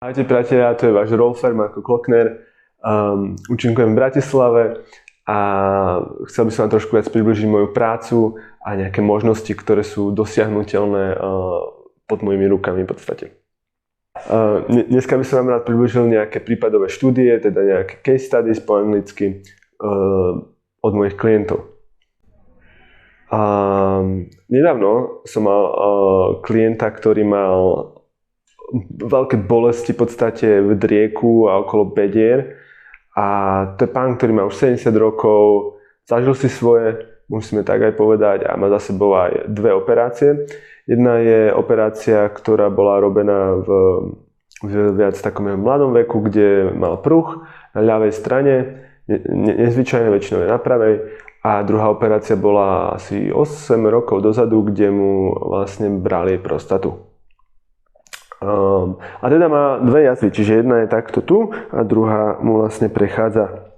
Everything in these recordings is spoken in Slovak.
Ahojte priatelia, to je váš Rolfer Marko Klokner. Účinkujem v Bratislave a chcel by som vám trošku viac približiť moju prácu a nejaké možnosti, ktoré sú dosiahnuteľné pod mojimi rukami v podstate. Dneska by som vám rád približil nejaké prípadové štúdie, teda nejaké case studies po anglicky od mojich klientov. Nedávno som mal klienta, ktorý mal veľké bolesti v podstate v drieku a okolo bedier a to je pán, ktorý má už 70 rokov, zažil si svoje, musíme tak aj povedať, a má za sebou aj dve operácie. Jedna je operácia, ktorá bola robená v viac takom mladom veku, kde mal pruch na ľavej strane, nezvyčajne väčšinou je na pravej, a druhá operácia bola asi 8 rokov dozadu, kde mu vlastne brali prostatu. A teda má dve jazvy, čiže jedna je takto tu a druhá mu vlastne prechádza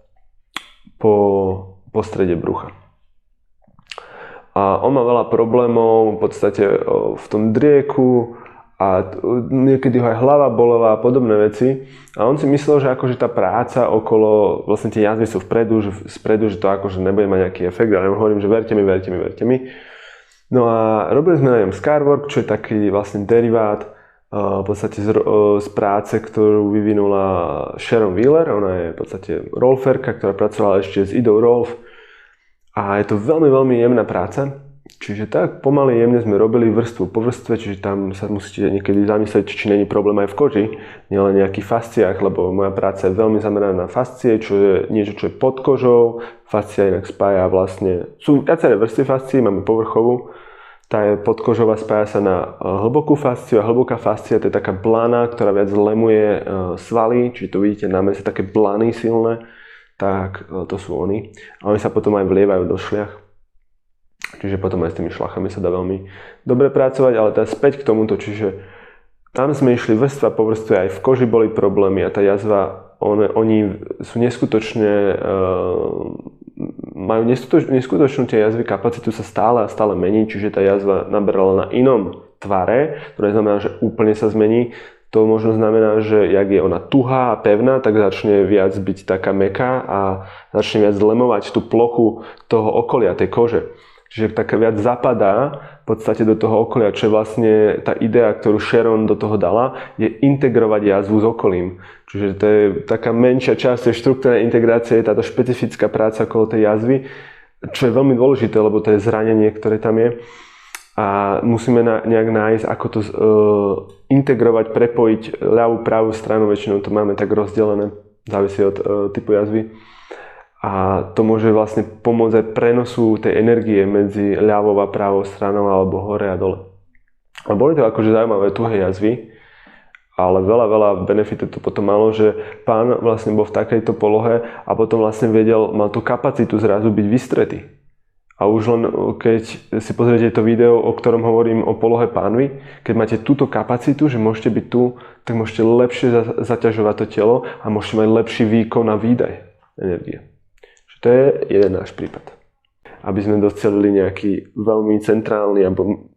po strede brucha. A on má veľa problémov v podstate v tom drieku a niekedy ho aj hlava bolela a podobné veci. A on si myslel, že akože tá práca okolo, vlastne tie jazvy sú vpredu, že to akože nebude mať nejaký efekt, ale ja hovorím, že verte mi. No a robili sme na ňom Scarwork, čo je taký vlastne derivát v podstate z práce, ktorú vyvinula Sharon Wheeler. Ona je v podstate rolferka, ktorá pracovala ešte s Idou Rolf. A je to veľmi, veľmi jemná práca. Čiže tak pomaly jemne sme robili vrstvu po vrstve, čiže tam sa musíte niekedy zamyslieť, či není problém aj v koži, nielen nejakých fasciách, lebo moja práca je veľmi zameraná na fascie, čo je niečo, čo je pod kožou. Fascia inak spája vlastne, sú viaceré vrstvy fascií, máme povrchovú. Tá je podkožová, spája sa na hlbokú fasciu a hlboká fascia to je taká blana, ktorá viac lemuje svaly, čiže tu vidíte na mese také blany silné, tak to sú oni. A oni sa potom aj vlievajú do šliach, čiže potom aj s tými šlachami sa dá veľmi dobre pracovať, ale teda späť k tomuto, čiže tam sme išli vrstva po vrstve, aj v koži boli problémy a tá jazva, oni sú neskutočne majú neskutočnú tie jazvy, kapacitu sa stále a stále mení, čiže tá jazva naberala na inom tvare, ktoré znamená, že úplne sa zmení. To možno znamená, že jak je ona tuhá a pevná, tak začne viac byť taká mäkká a začne viac zlemovať tú plochu toho okolia, tej kože. Čiže tak viac zapadá v podstate do toho okolia, čo je vlastne tá idea, ktorú Sharon do toho dala, je integrovať jazvu s okolím. Čiže to je taká menšia časť tej štruktúrnej integrácie, je táto špecifická práca okolo tej jazvy, čo je veľmi dôležité, lebo to je zranenie, ktoré tam je. A musíme nejak nájsť, ako to integrovať, prepojiť ľavú, pravú stranu, väčšinou to máme tak rozdelené, závisí od typu jazvy. A to môže vlastne pomôcť aj prenosu tej energie medzi ľavou a pravou stranou alebo hore a dole. A boli to akože zaujímavé tuhé jazvy, ale veľa benefitov to potom malo, že pán vlastne bol v takejto polohe a potom vlastne mal tú kapacitu zrazu byť vystretý. A už len keď si pozriete to video, o ktorom hovorím o polohe pánvy, keď máte túto kapacitu, že môžete byť tu, tak môžete lepšie zaťažovať to telo a môžete mať lepší výkon a výdaj energie. To je jeden náš prípad. Aby sme docielili nejaký veľmi centrálny alebo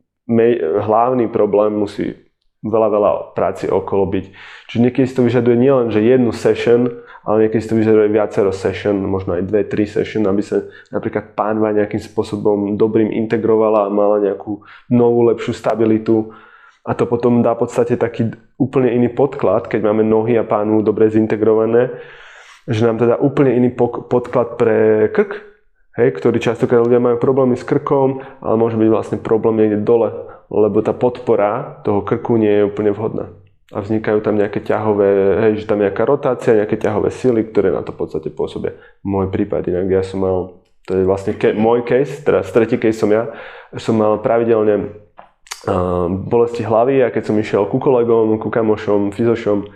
hlavný problém, musí veľa práci okolo byť. Čiže niekedy si to vyžaduje nielen, že jednu session, ale niekedy si to vyžaduje viacero session, možno aj 2-3 session, aby sa napríklad pánva nejakým spôsobom dobrým integrovala a mala nejakú novú, lepšiu stabilitu. A to potom dá v podstate taký úplne iný podklad, keď máme nohy a pánvu dobre zintegrované, že nám teda úplne iný podklad pre krk, ktorý častokrát ľudia majú problémy s krkom, ale môže byť vlastne problém niekde dole, lebo tá podpora toho krku nie je úplne vhodná. A vznikajú tam nejaké ťahové, že tam nejaká rotácia, nejaké ťahové sily, ktoré na to v podstate pôsobia. Môj prípad, inak ja som mal, to je vlastne môj case, teraz tretí case som mal pravidelne bolesti hlavy a keď som išiel ku kolegom, ku kamošom, fyzošom,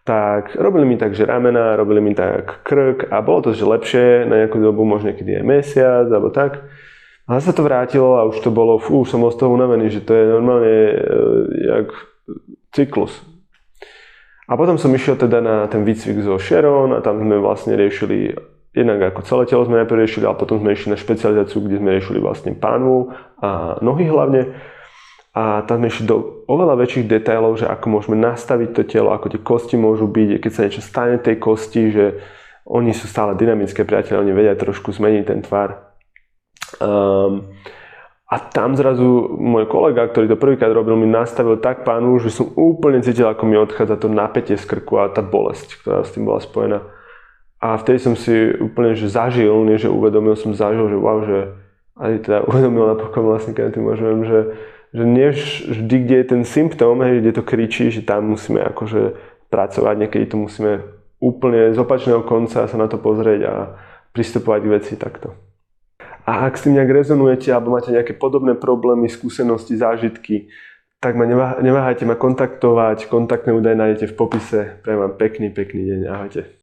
tak robili mi tak, že ramena, robili mi tak krk a bolo to že lepšie na nejakú dobu, možno niekedy aj mesiac alebo tak. A sa to vrátilo a už to bolo, už som bol z toho unavený, že to je normálne jak cyklus. A potom som išiel teda na ten výcvik zo Sharon a tam sme vlastne riešili, jednak ako celé telo sme najprv riešili, a potom sme išli na špecializáciu, kde sme riešili vlastne pánvu a nohy hlavne. A tam sme išli do oveľa väčších detailov, že ako môžeme nastaviť to telo, ako tie kosti môžu byť, keď sa niečo stane tej kosti, že oni sú stále dynamické priateľe, oni vedia trošku zmeniť ten tvar. A tam zrazu môj kolega, ktorý to prvýkrát robil, mi nastavil tak pánu, že som úplne cítil, ako mi odchádza to napätie z krku a tá bolesť, ktorá s tým bola spojená. A vtedy som si úplne že zažil, nie že uvedomil, som zažil, že wow, že aj teda uvedomil napokon vlastne, keď tým môžem, že nie vždy, kde je ten symptóm, hej, kde to kričí, že tam musíme akože pracovať, niekedy to musíme úplne z opačného konca sa na to pozrieť a pristupovať k veci takto. A ak s tým nejak rezonujete alebo máte nejaké podobné problémy, skúsenosti, zážitky, tak ma neváhajte ma kontaktovať, kontaktné údaje nájdete v popise. Prajem vám pekný deň, ahojte.